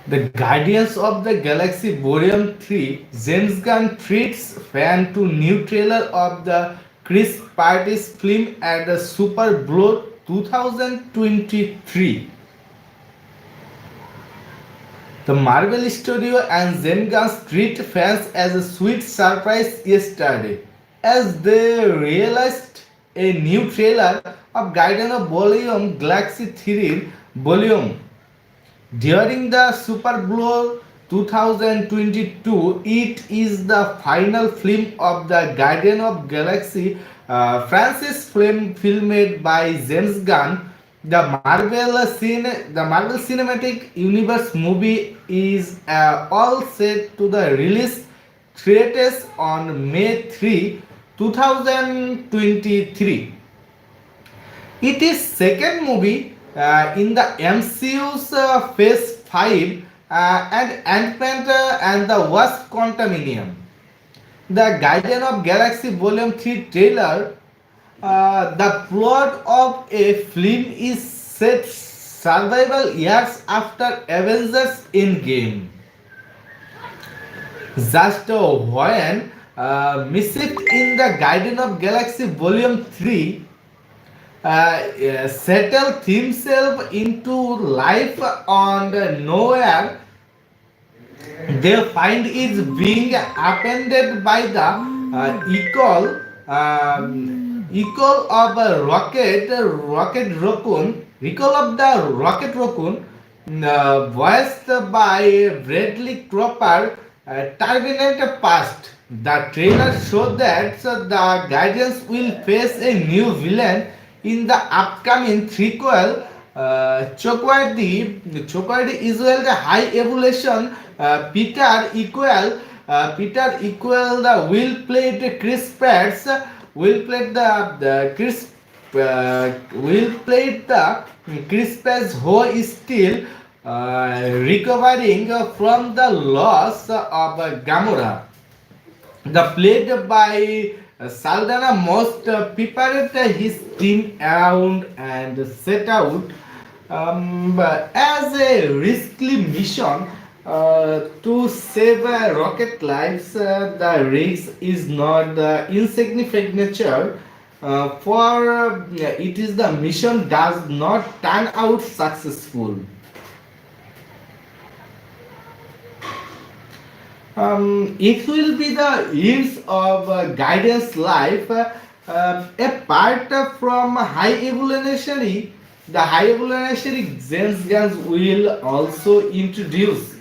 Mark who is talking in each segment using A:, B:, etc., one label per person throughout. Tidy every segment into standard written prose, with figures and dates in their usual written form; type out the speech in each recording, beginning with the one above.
A: The Guardians of the Galaxy Volume 3, James Gunn treats fan to new trailer of the Chris Party's film at the Super Bowl 2023. The Marvel Studio and James Gunn treat fans as a sweet surprise yesterday as they realized a new trailer of Guardian of Volume Galaxy 3 Volume. During the Super Bowl 2022, it is the final film of the Guardian of Galaxy franchise filmed by James Gunn. The Marvel Cinematic Universe movie is all set to the release theaters on May 3, 2023. It is second movie in the MCU's Phase 5 and Ant-Man and the Wasp Quantuminium. The Guardian of Galaxy Volume 3 trailer, the plot of a film is set survival years after Avengers Endgame. Just when Mischief in the Guardian of Galaxy Volume 3 settle himself into life on nowhere, they find is being appended by the equal of a rocket raccoon, recall of the rocket raccoon, voiced by Bradley Cooper, turbulent past. The trailer showed that the Guardians will face a new villain in the upcoming prequel. Chokwardi is well the high evolution. Peter equal the will played Chris Pratt's will played will played the Chris Pratt's who is still recovering from the loss of Gamora. The played by Saldana most prepared his team around and set out as a risky mission to save rocket lives. The risk is not insignificant nature. For it is the mission does not turn out successful. It will be the years of guidance life apart from high evolutionary. The high evolutionary James Gunn will also introduce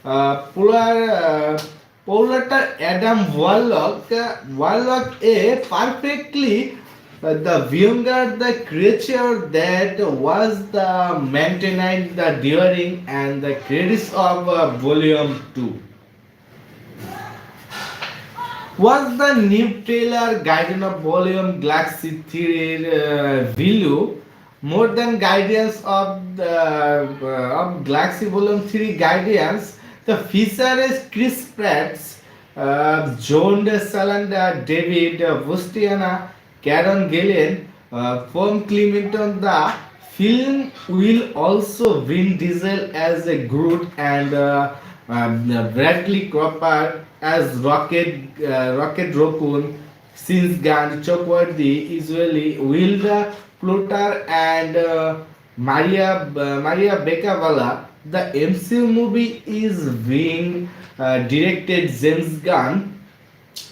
A: polar Paulata Adam Warlock. Warlock a perfectly the Viunga, the creature that was the maintained the during and the credits of volume 2 was the new trailer Guardian of Volume Galaxy 3 value more than Guardians of Galaxy Volume 3 Guardians. The feature is Chris Pratt, John Salanda, David Bustiana, Karen Gillian, from Clementon. The film will also Vin Diesel as a Groot and Bradley Cooper as Rocket Raccoon. Since Gunn, Chokwardi, usually Wilda Plutar and Maria Beccavala. The MCU movie is being directed James Gunn,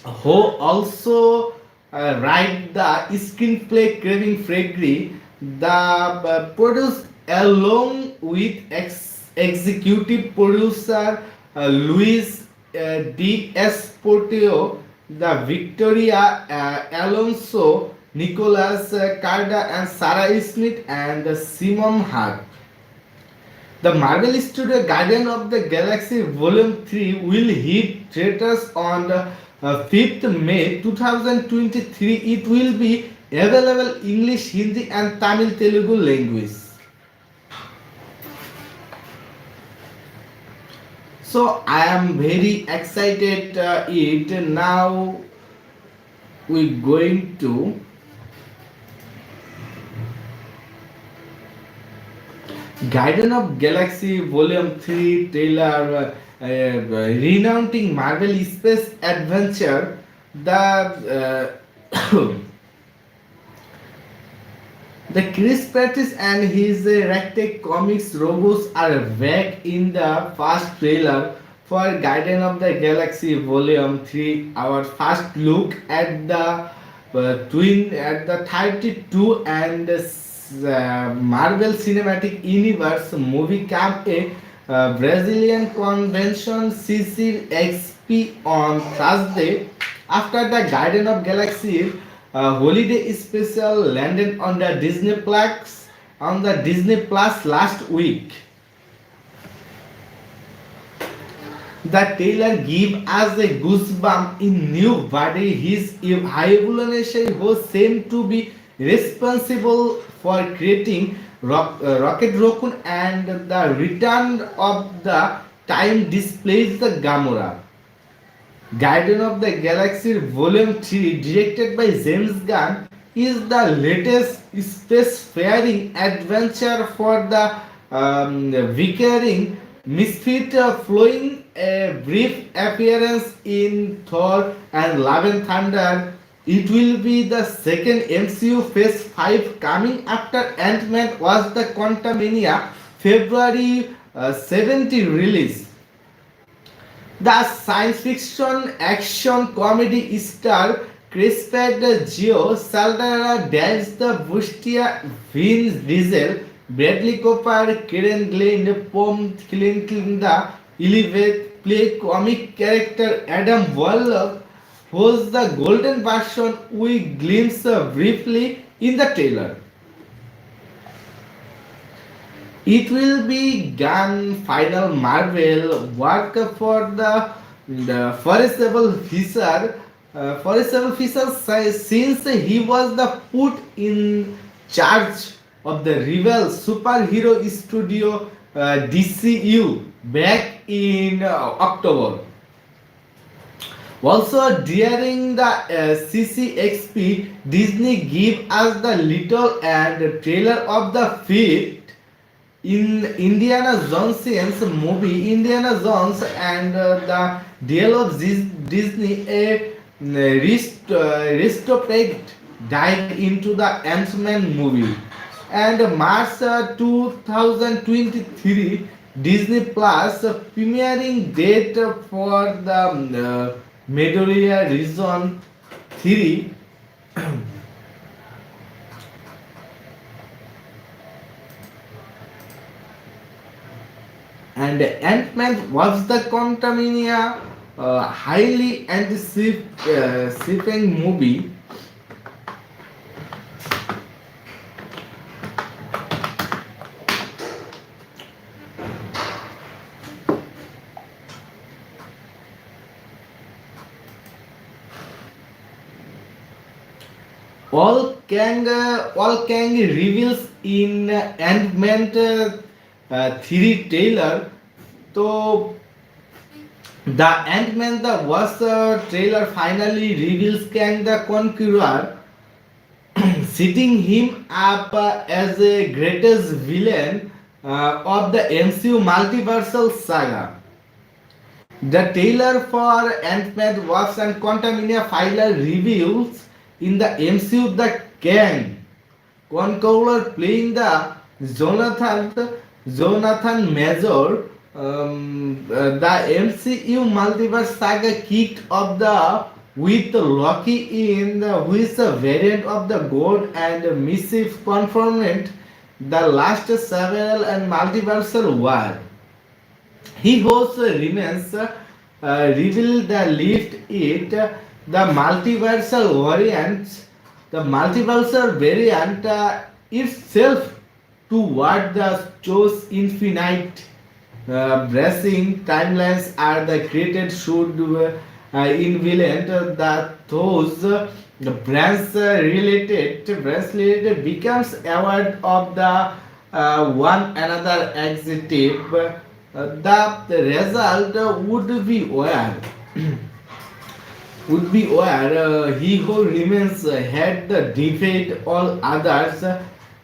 A: who also write the screenplay Craving Fregri, the produce along with executive producer Luis D. Esportio, the Victoria Alonso, Nicholas Carda, and Sarah Smith, and Simon Hart. The Marvel Studio Guardian of the Galaxy Volume 3 will hit theaters on the 5th May 2023. It will be available English, Hindi, and Tamil Telugu language. So I am very excited. It now we're going to Guardian of Galaxy Volume 3 trailer renouncing Marvel Space Adventure. The The Chris Pratt and his Rectech Comics robots are back in the first trailer for Guardian of the Galaxy Volume 3. Our first look at the twin at the 32 and Marvel Cinematic Universe movie camp a Brazilian convention CCXP on Thursday after the Guardian of Galaxy holiday special landed on the Disney Plus last week. The trailer gave us a goosebump in new body. His evolution was said to be responsible for creating Rocket Raccoon and the return of the time displays the Gamora. Guardian of the Galaxy Volume 3, directed by James Gunn, is the latest spacefaring adventure for the Vicaring Misfit, following a brief appearance in Thor and Love and Thunder. It will be the second MCU Phase 5 coming after Ant-Man was the Quantumania February 70 release. The science fiction action comedy star Chris Pratt, Geo Saldana, Dance the Bustia, Vin Diesel, Bradley Cooper, Karen Glenn, Pom Clinton, Elevate play comic character Adam Warlock, who's the golden version we glimpse briefly in the trailer. It will be Gunn final Marvel work for the foreseeable future. Foreseeable future since he was the put in charge of the rival superhero studio DCU back in October. Also during the CCXP, Disney gave us the little and trailer of the fifth in Indiana Jones' movie Indiana Jones and the Deal of Disney, a retrospect dive into the Ant-Man movie. And March 2023, Disney Plus premiering date for the Medoria Region 3. And Ant-Man was the Quantumania highly anticipated movie. All Kang reveals in Ant-Man 3 trailer. So the Ant-Man the was trailer finally reveals Kang the Conqueror, setting him up as a greatest villain of the MCU multiversal saga. The trailer for Ant-Man Wasp and Quantumania Filer reveals in the MCU the Kang Conqueror playing the Jonathan Major. The MCU multiverse saga kicked off with Loki in who is a variant of the God and Mischief confirmed the last several and multiversal war. He also remains revealed the lift it the multiversal variant itself toward the chose infinite bracing timelines are the created should invalent that those the branch related becomes aware of the one another executive. The result would be where he who remains had the defeat all others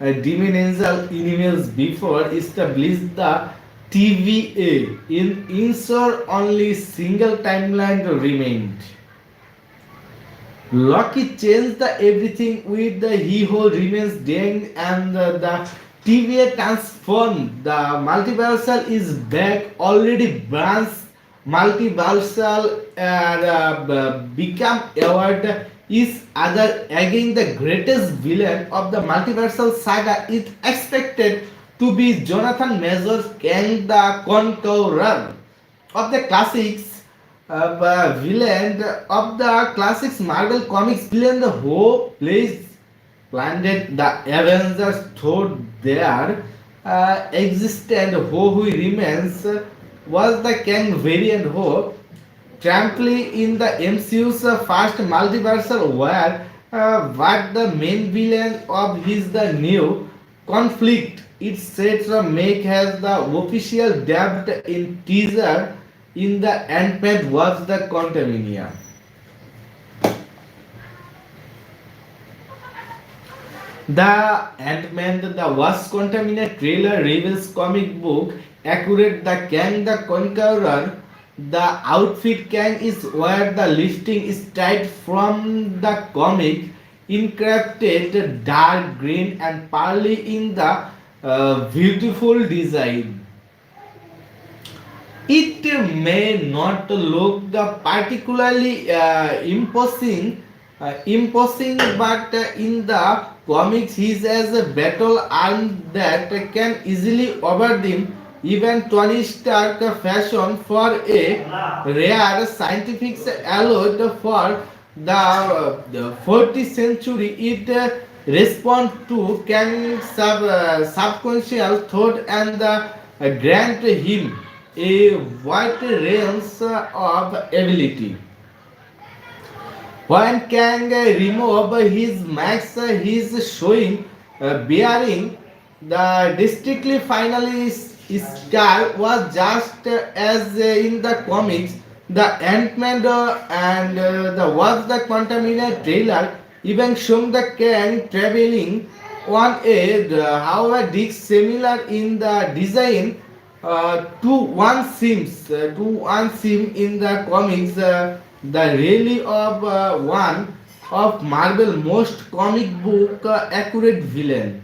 A: dimensional emails before established the TVA in ensure only single timeline remained. Loki changed the everything with the he who remains dead and the TVA transformed. The multiversal is back already branch multiversal and become award is other again the greatest villain of the multiversal saga is expected to be Jonathan Majors Kang the Conqueror of the classics villain of the classics Marvel comics villain the who plays planted the Avengers thought their existent who remains was the Kang variant who trampling in the MCU's first multiversal where what the main villain of his the new conflict it said make has the official dubbed in teaser in the Ant-Man was the Quantumania. The Ant-Man the Wasp Quantumania trailer reveals comic book accurate the Kang the Conqueror. The outfit Kang is where the listing is tied from the comic encrafted dark green and pearly in the beautiful design. It may not look the particularly imposing, but in the comics he has a battle arm that can easily overcome even Tony Stark fashion for a rare scientific alloy for the 40th century. It responds to can subconscious thought and grant him a wide range of ability. When Kang remove his mask, he is showing bearing the distinctly finally scar was just as in the comics. The Ant-Man and the was the Quantumania trailer even showing the Kang traveling on a however similar in the design to one seem in the comics the rally of one of Marvel most comic book accurate villain.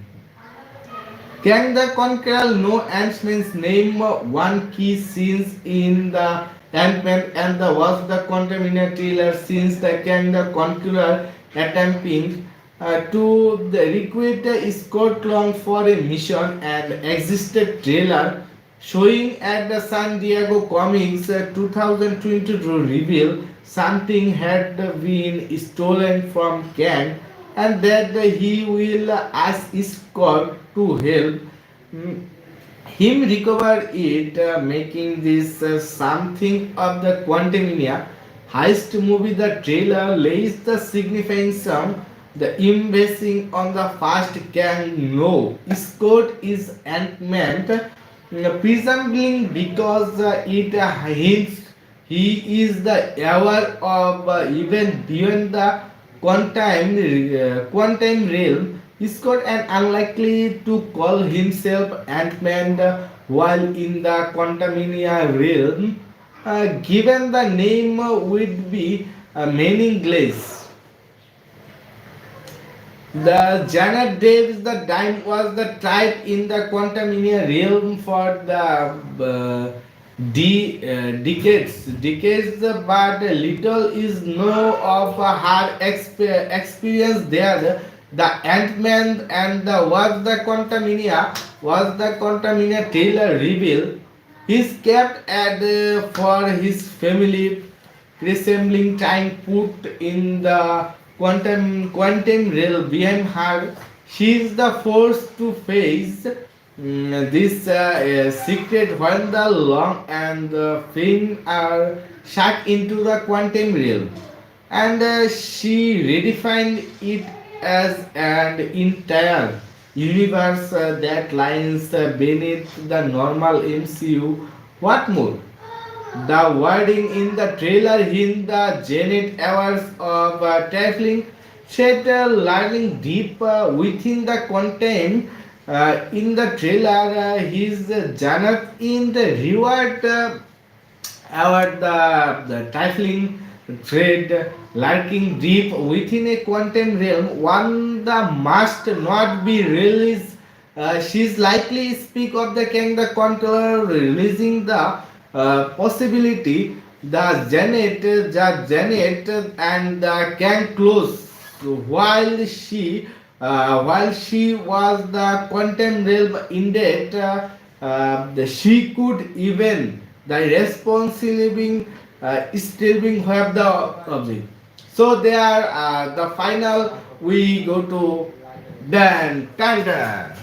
A: Can the Conqueror know Ant-Man's name? One key scenes in the Ant-Man and the was the Quantumania trailer since the Can the Conqueror attempting to the recruit Scott Long for a mission and existed trailer showing at the San Diego Comics 2022 reveal something had been stolen from Kang and that he will ask Scott to help him recover it, making this something of the Quantumania heist movie. The trailer lays the significance the embracing on the first Kang. No, Scott is Ant-Man, presumably because it hints he is the hour of even beyond the quantum realm. Scott and unlikely to call himself Ant-Man while in the Quantumania realm, given the name would be meaningless. The Janet Davis, the dime was the tribe in the Quantumania realm for the decades, but little is known of her experience there. The Ant-Man and the was the Quantumania Taylor reveal. He's kept at for his family resembling time put in the quantum realm behind her. She is the force to face this secret when the long and the fin are shot into the quantum realm, and she redefined it as an entire universe that lies beneath the normal MCU. What more? The wording in the trailer hint the Janet hours of traveling said learning deep within the content in the trailer. His journey in the reward about the trifling thread lurking deep within a quantum realm, one that must not be released. She's likely speak of the King the Conqueror releasing the possibility the Janet and the Kang close while she was the quantum realm indeed she could even the responsible still being have the object. So there the final we go to Dan Tantan.